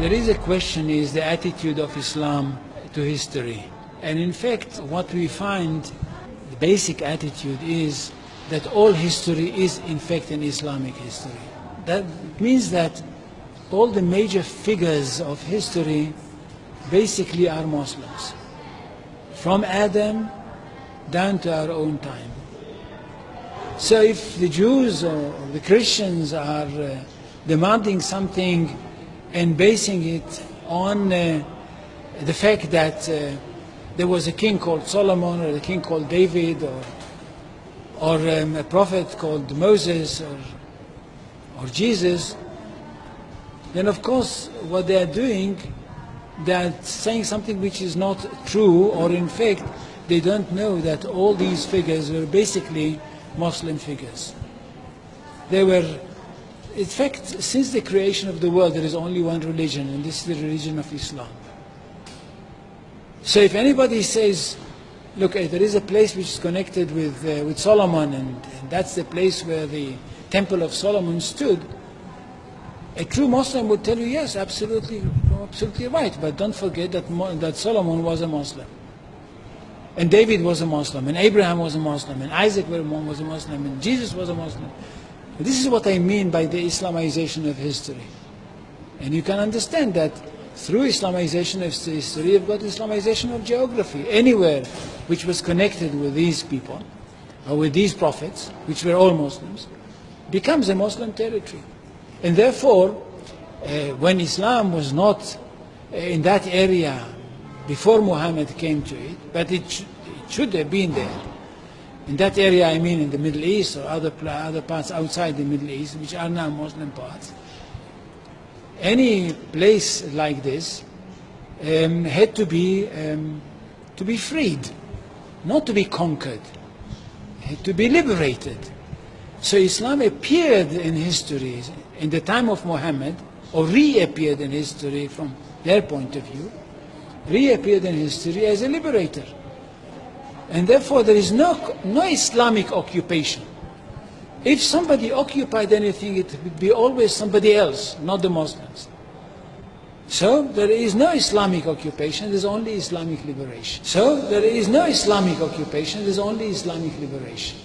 There is a question, is the attitude of Islam to history. And in fact, what we find, the basic attitude is that all history is in fact an Islamic history. That means that all the major figures of history basically are Muslims. From Adam down to our own time. So if the Jews or the Christians are demanding something and basing it on the fact that there was a king called Solomon or a king called David or a prophet called Moses or Jesus, then of course what they are doing, they are saying something which is not true, or in fact they don't know that all these figures were basically Muslim figures. They were, in fact, since the creation of the world, there is only one religion, and this is the religion of Islam. So if anybody says, look, there is a place which is connected with Solomon, and that's the place where the Temple of Solomon stood, a true Muslim would tell you, yes, absolutely right, but don't forget that Solomon was a Muslim. And David was a Muslim, and Abraham was a Muslim, and Isaac was a Muslim, and Jesus was a Muslim. This is what I mean by the Islamization of history. And you can understand that through Islamization of history, you've got Islamization of geography. Anywhere which was connected with these people, or with these prophets, which were all Muslims, becomes a Muslim territory. And therefore, when Islam was not in that area before Muhammad came to it, but it should have been there. In that area, I mean in the Middle East or other parts outside the Middle East, which are now Muslim parts. Any place like this had to be freed, not to be conquered, had to be liberated. So Islam appeared in history in the time of Muhammad, or reappeared in history from their point of view, reappeared in history as a liberator. And therefore there is no Islamic occupation. If somebody occupied anything, it would be always somebody else, not the Muslims. So there is no Islamic occupation, there is only Islamic liberation. So there is no Islamic occupation, there is only Islamic liberation.